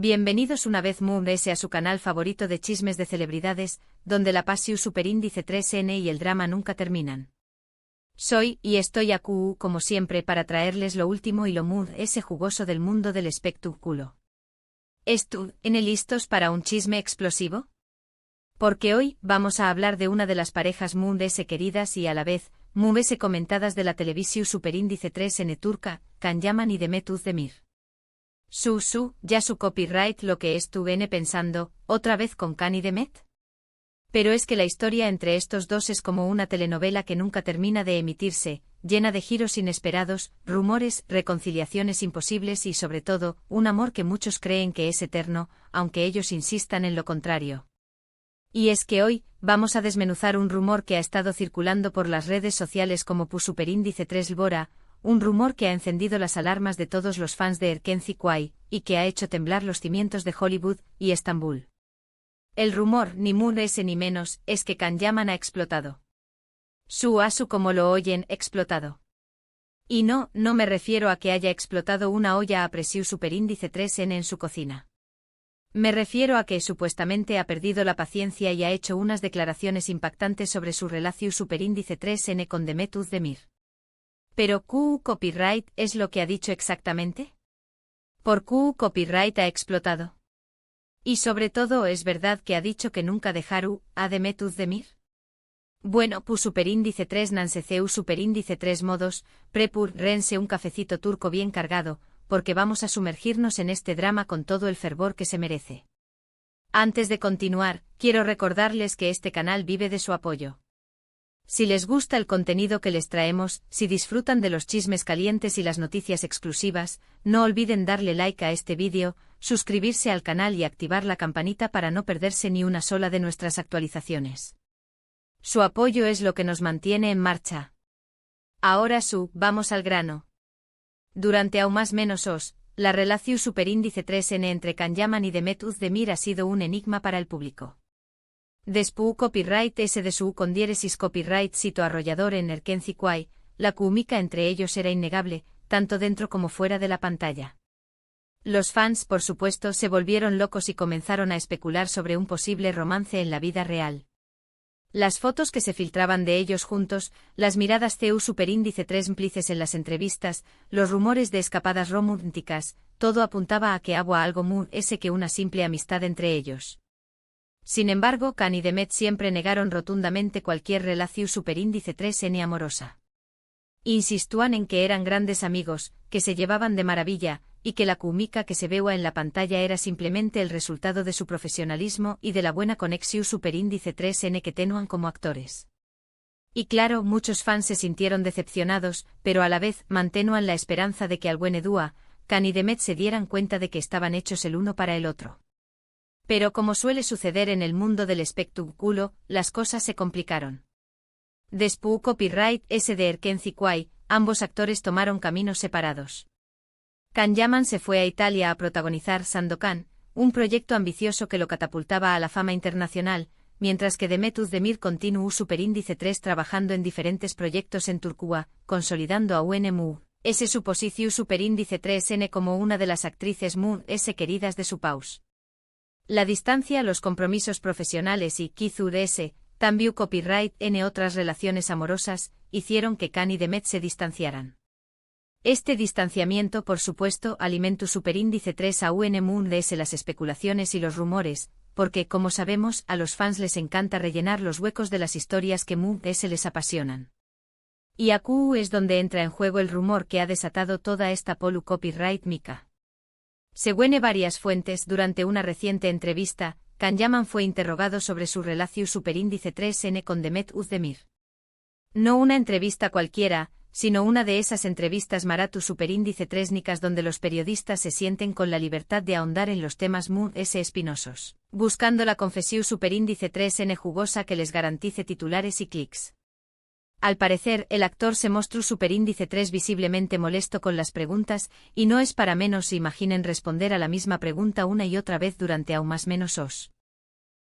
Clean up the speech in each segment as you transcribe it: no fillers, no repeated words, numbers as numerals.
Bienvenidos una vez más a su canal favorito de chismes de celebridades, donde la pasión superíndice 3N y el drama nunca terminan. Soy, y estoy aquí, como siempre, para traerles lo último y lo más jugoso del mundo del espectáculo. ¿Están listos para un chisme explosivo? Porque hoy vamos a hablar de una de las parejas más queridas y a la vez muy comentadas de la televisión superíndice 3N turca, Can Yaman y Demet Özdemir. Ya su copyright lo que estuve pensando, otra vez con Can y Demet. Pero es que la historia entre estos dos es como una telenovela que nunca termina de emitirse, llena de giros inesperados, rumores, reconciliaciones imposibles y sobre todo, un amor que muchos creen que es eterno, aunque ellos insistan en lo contrario. Y es que hoy, vamos a desmenuzar un rumor que ha estado circulando por las redes sociales como superíndice 3 Lbora, un rumor que ha encendido las alarmas de todos los fans de Erken Kuay, y que ha hecho temblar los cimientos de Hollywood y Estambul. El rumor, ni más ni menos, es que Can Yaman ha explotado. Asu como lo oyen, explotado. Y no me refiero a que haya explotado una olla a presión superíndice 3N en su cocina. Me refiero a que supuestamente ha perdido la paciencia y ha hecho unas declaraciones impactantes sobre su relación superíndice 3N con Demet Özdemir. ¿Pero copyright es lo que ha dicho exactamente? ¿Por copyright ha explotado? Y sobre todo, ¿es verdad que ha dicho que nunca dejaru a Demet Özdemir? Bueno, superíndice 3 nanseceu superíndice 3 modos, prepur rense un cafecito turco bien cargado, porque vamos a sumergirnos en este drama con todo el fervor que se merece. Antes de continuar, quiero recordarles que este canal vive de su apoyo. Si les gusta el contenido que les traemos, si disfrutan de los chismes calientes y las noticias exclusivas, no olviden darle like a este vídeo, suscribirse al canal y activar la campanita para no perderse ni una sola de nuestras actualizaciones. Su apoyo es lo que nos mantiene en marcha. Ahora vamos al grano. Durante aún más menos la relación superíndice 3N entre Can Yaman y Demet Özdemir ha sido un enigma para el público. Después copyright ese de su con diéresis copyright cito arrollador en Erken Kuay, la química entre ellos era innegable, tanto dentro como fuera de la pantalla. Los fans, por supuesto, se volvieron locos y comenzaron a especular sobre un posible romance en la vida real. Las fotos que se filtraban de ellos juntos, las miradas superíndice 3 cómplices en las entrevistas, los rumores de escapadas románticas, todo apuntaba a que había algo más que una simple amistad entre ellos. Sin embargo, Can y Demet siempre negaron rotundamente cualquier relación superíndice 3N amorosa. Insistúan en que eran grandes amigos, que se llevaban de maravilla, y que la química que se veía en la pantalla era simplemente el resultado de su profesionalismo y de la buena conexión superíndice 3N que tenían como actores. Y claro, muchos fans se sintieron decepcionados, pero a la vez mantenían la esperanza de que al buen Edua, Can y Demet se dieran cuenta de que estaban hechos el uno para el otro. Pero como suele suceder en el mundo del espectáculo, las cosas se complicaron. Después copyright ese de Erken Kuay, ambos actores tomaron caminos separados. Can Yaman se fue a Italia a protagonizar Sandokan, un proyecto ambicioso que lo catapultaba a la fama internacional, mientras que Demet Özdemir continuó superíndice 3 trabajando en diferentes proyectos en Turquía, consolidando a UNMU, ese su posición superíndice 3N como una de las actrices queridas de su país. La distancia, los compromisos profesionales y quizá también copyright en otras relaciones amorosas, hicieron que Can y Demet se distanciaran. Este distanciamiento, por supuesto, alimentó superíndice 3 a UNMU las especulaciones y los rumores, porque, como sabemos, a los fans les encanta rellenar los huecos de las historias que les apasionan. Y aquí es donde entra en juego el rumor que ha desatado toda esta copyright mica. Según varias fuentes, durante una reciente entrevista, Can Yaman fue interrogado sobre su relación superíndice 3N con Demet Özdemir. No una entrevista cualquiera, sino una de esas entrevistas maratu superíndice 3nicas donde los periodistas se sienten con la libertad de ahondar en los temas espinosos, buscando la confesión superíndice 3N jugosa que les garantice titulares y clics. Al parecer, el actor se mostró superíndice 3 visiblemente molesto con las preguntas, y no es para menos si imaginen responder a la misma pregunta una y otra vez durante aún más menos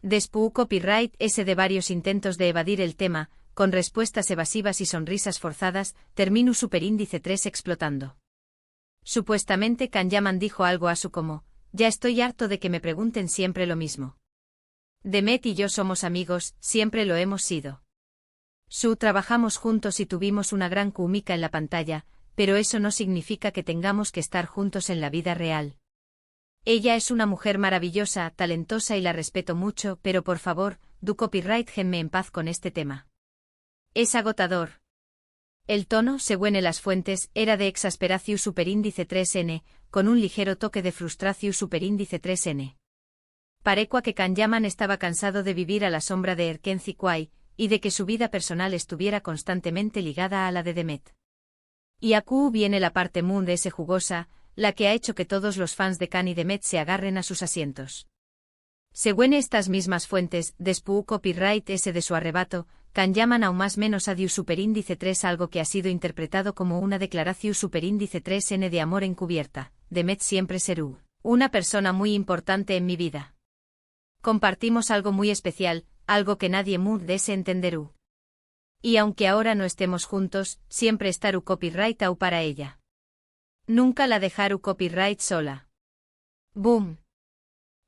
Después copyright ese de varios intentos de evadir el tema, con respuestas evasivas y sonrisas forzadas, terminó superíndice 3 explotando. Supuestamente Can Yaman dijo algo como, Ya estoy harto de que me pregunten siempre lo mismo. Demet y yo somos amigos, siempre lo hemos sido. Trabajamos juntos y tuvimos una gran química en la pantalla, pero eso no significa que tengamos que estar juntos en la vida real. Ella es una mujer maravillosa, talentosa y la respeto mucho, pero por favor, do copyright déjenme en paz con este tema. Es agotador. El tono, según las fuentes, era de exasperación superíndice 3n, con un ligero toque de frustración superíndice 3n. Parecua que Kanyaman estaba cansado de vivir a la sombra de Erkenci Kwai, y de que su vida personal estuviera constantemente ligada a la de Demet. Y aquí viene la parte muy de ese jugosa, la que ha hecho que todos los fans de Kan y Demet se agarren a sus asientos. Según estas mismas fuentes, después copyright ese de su arrebato, Kanyaman aún más menos adiu superíndice 3 algo que ha sido interpretado como una declaración superíndice 3n de amor encubierta, Demet siempre serú, una persona muy importante en mi vida. Compartimos algo muy especial, algo que nadie muy dese entenderú. Y aunque ahora no estemos juntos, siempre estarú copyright au para ella. Nunca la dejarú copyright sola. Boom.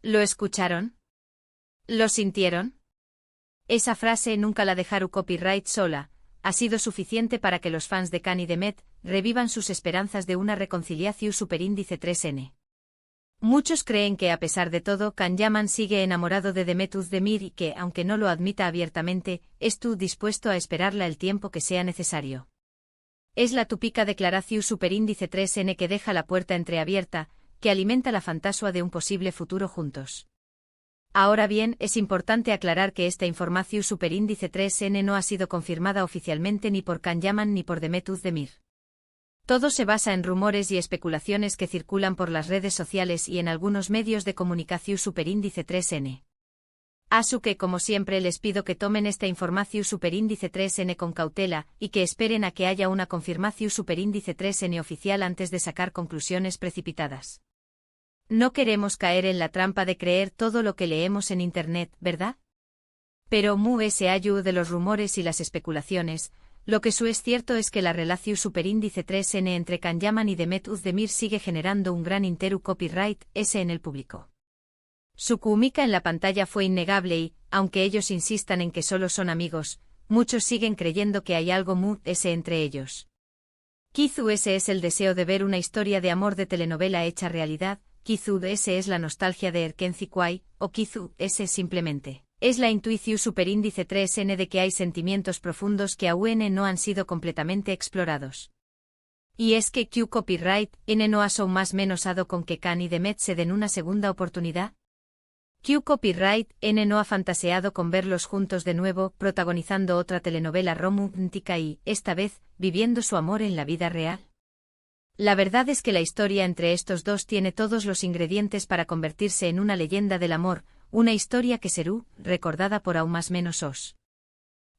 ¿Lo escucharon? ¿Lo sintieron? Esa frase nunca la dejarú copyright sola, ha sido suficiente para que los fans de Kan y Demet revivan sus esperanzas de una reconciliación superíndice 3n. Muchos creen que a pesar de todo Kanyaman sigue enamorado de Demet Özdemir y que, aunque no lo admita abiertamente, está dispuesto a esperarla el tiempo que sea necesario. Es la típica declaración superíndice 3n que deja la puerta entreabierta, que alimenta la fantasía de un posible futuro juntos. Ahora bien, es importante aclarar que esta información superíndice 3n no ha sido confirmada oficialmente ni por Kanyaman ni por Demet Özdemir. Todo se basa en rumores y especulaciones que circulan por las redes sociales y en algunos medios de comunicación superíndice 3n. Así que, como siempre, les pido que tomen esta información superíndice 3n con cautela y que esperen a que haya una confirmación superíndice 3n oficial antes de sacar conclusiones precipitadas. No queremos caer en la trampa de creer todo lo que leemos en Internet, ¿verdad? Pero ese ayu de los rumores y las especulaciones, lo que es cierto es que la relación superíndice 3n entre Kanyaman y Demet Özdemir sigue generando un gran interu copyright ese en el público. Su química en la pantalla fue innegable y, aunque ellos insistan en que solo son amigos, muchos siguen creyendo que hay algo ese entre ellos. Quizú ese es el deseo de ver una historia de amor de telenovela hecha realidad, quizú ese es la nostalgia de Erkenci Kwai, o quizú ese simplemente es la intuición superíndice 3n de que hay sentimientos profundos que aún no han sido completamente explorados. Y es que Q copyright n no ha son más menos ado con que Kan y Demet se den una segunda oportunidad. Q copyright n no ha fantaseado con verlos juntos de nuevo, protagonizando otra telenovela romántica y, esta vez, viviendo su amor en la vida real. La verdad es que la historia entre estos dos tiene todos los ingredientes para convertirse en una leyenda del amor, una historia que será recordada por aún más menos os.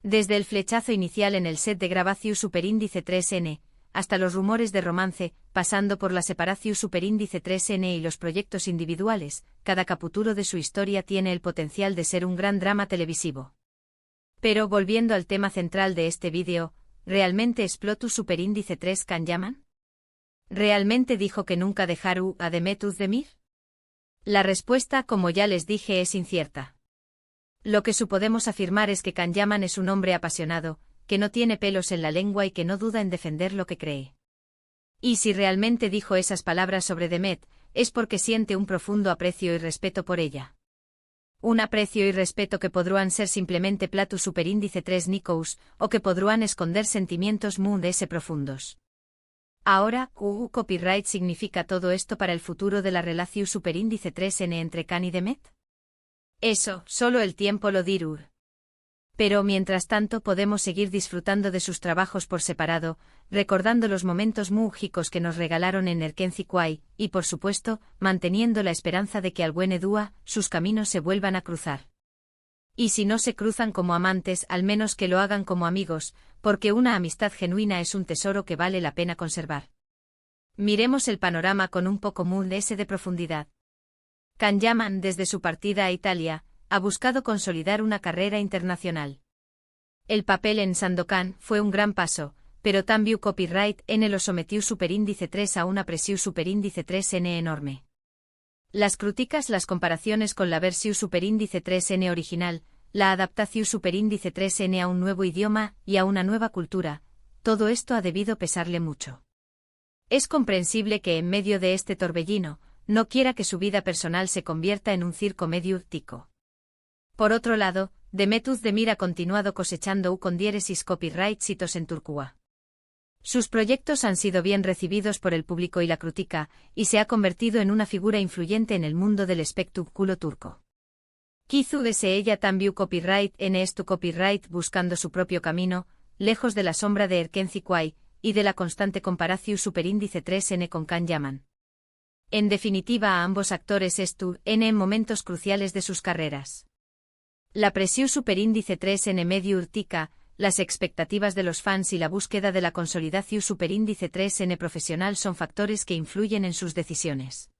Desde el flechazo inicial en el set de grabación superíndice 3n, hasta los rumores de romance, pasando por la separación superíndice 3n y los proyectos individuales, cada capítulo de su historia tiene el potencial de ser un gran drama televisivo. Pero volviendo al tema central de este vídeo, ¿realmente explotó superíndice 3 Kanyaman? ¿Realmente dijo que nunca dejará a Demet Özdemir? La respuesta, como ya les dije, es incierta. Lo que podemos afirmar es que Kanyaman es un hombre apasionado, que no tiene pelos en la lengua y que no duda en defender lo que cree. Y si realmente dijo esas palabras sobre Demet, es porque siente un profundo aprecio y respeto por ella. Un aprecio y respeto que podrán ser simplemente plato superíndice 3 Nikous, o que podrán esconder sentimientos muy profundos. Ahora, copyright significa todo esto para el futuro de la relación superíndice 3n entre Kan y Demet? Eso, solo el tiempo lo dirá. Pero mientras tanto podemos seguir disfrutando de sus trabajos por separado, recordando los momentos mágicos que nos regalaron en Erkenci Kwai, y por supuesto, manteniendo la esperanza de que al buen Edua, sus caminos se vuelvan a cruzar. Y si no se cruzan como amantes, al menos que lo hagan como amigos, porque una amistad genuina es un tesoro que vale la pena conservar. Miremos el panorama con un poco de profundidad. Kanyaman, desde su partida a Italia, ha buscado consolidar una carrera internacional. El papel en Sandokan fue un gran paso, pero también copyright n lo sometió superíndice 3 a una presión superíndice 3n enorme. Las críticas, las comparaciones con la versión superíndice 3N original, la adaptación superíndice 3N a un nuevo idioma y a una nueva cultura, todo esto ha debido pesarle mucho. Es comprensible que en medio de este torbellino, no quiera que su vida personal se convierta en un circo medio tico. Por otro lado, Demet Özdemir ha continuado cosechando con diéresis copyright hitos en Turquía. Sus proyectos han sido bien recibidos por el público y la crítica, y se ha convertido en una figura influyente en el mundo del espectáculo turco. Quizu ese ella también copyright en esto copyright buscando su propio camino, lejos de la sombra de Erken Kuay, y de la constante comparación superíndice 3N con Can Yaman. En definitiva, a ambos actores en momentos cruciales de sus carreras. La presión superíndice 3N medio urtica, las expectativas de los fans y la búsqueda de la consolidación superíndice 3N profesional son factores que influyen en sus decisiones.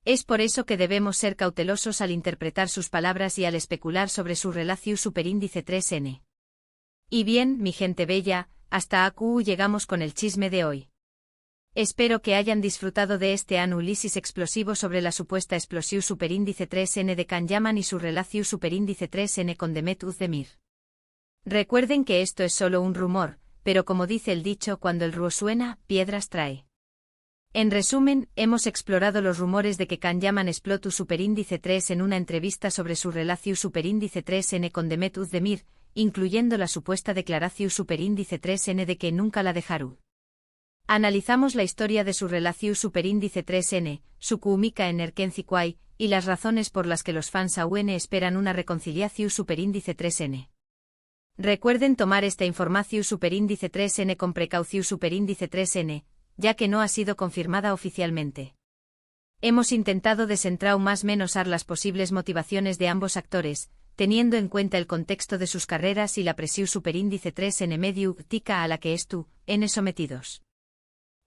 Es por eso que debemos ser cautelosos al interpretar sus palabras y al especular sobre su relación superíndice 3N. Y bien, mi gente bella, hasta aquí llegamos con el chisme de hoy. Espero que hayan disfrutado de este análisis explosivo sobre la supuesta explosión superíndice 3N de Can Yaman y su relación superíndice 3N con Demet Özdemir. Recuerden que esto es solo un rumor, pero como dice el dicho, cuando el río suena, piedras trae. En resumen, hemos explorado los rumores de que Can Yaman explotó superíndice 3 en una entrevista sobre su relación superíndice 3N con Demet Özdemir, incluyendo la supuesta declaración superíndice 3N de que nunca la dejaron. Analizamos la historia de su relación superíndice 3N, su química en Erken Kuay, y las razones por las que los fans aún esperan una reconciliación superíndice 3N. Recuerden tomar esta información superíndice 3N con precaución superíndice 3N, ya que no ha sido confirmada oficialmente. Hemos intentado desentrar más o menos las posibles motivaciones de ambos actores, teniendo en cuenta el contexto de sus carreras y la presión superíndice 3N medio tica a la que en sometidos.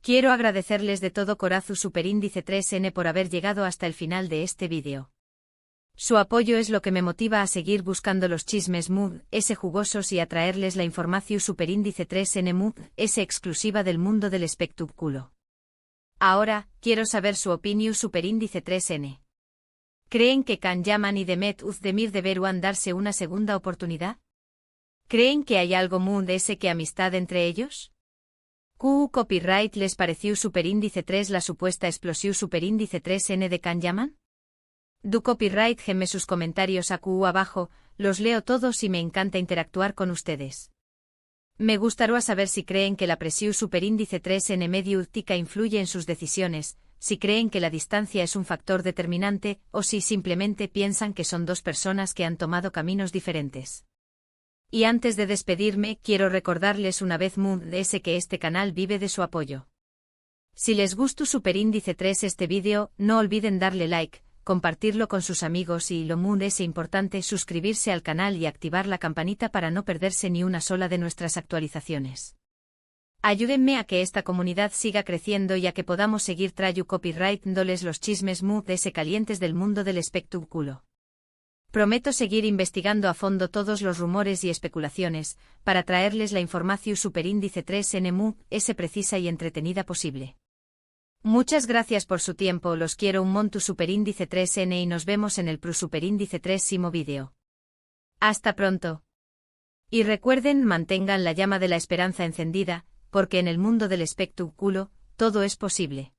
Quiero agradecerles de todo corazón superíndice 3N por haber llegado hasta el final de este vídeo. Su apoyo es lo que me motiva a seguir buscando los chismes jugosos y a traerles la información superíndice 3N exclusiva del mundo del espectáculo. Ahora, quiero saber su opinión superíndice 3N. ¿Creen que Can Yaman y Demet Özdemir deberán darse una segunda oportunidad? ¿Creen que hay algo que amistad entre ellos? ¿Copyright les pareció superíndice 3 la supuesta explosión superíndice 3N de Can Yaman? Du copyright geme sus comentarios abajo, los leo todos y me encanta interactuar con ustedes. Me gustaría saber si creen que la presión superíndice 3N medio urtica influye en sus decisiones, si creen que la distancia es un factor determinante o si simplemente piensan que son dos personas que han tomado caminos diferentes. Y antes de despedirme, quiero recordarles una vez que este canal vive de su apoyo. Si les gustó superíndice 3 este vídeo, no olviden darle like, compartirlo con sus amigos y lo es importante suscribirse al canal y activar la campanita para no perderse ni una sola de nuestras actualizaciones. Ayúdenme a que esta comunidad siga creciendo y a que podamos seguir trayendo copyright dándoles los chismes calientes del mundo del espectáculo. Prometo seguir investigando a fondo todos los rumores y especulaciones, para traerles la información superíndice 3N precisa y entretenida posible. Muchas gracias por su tiempo, los quiero un monto superíndice 3N y nos vemos en el superíndice 3 vídeo. Hasta pronto. Y recuerden, mantengan la llama de la esperanza encendida, porque en el mundo del espectáculo, todo es posible.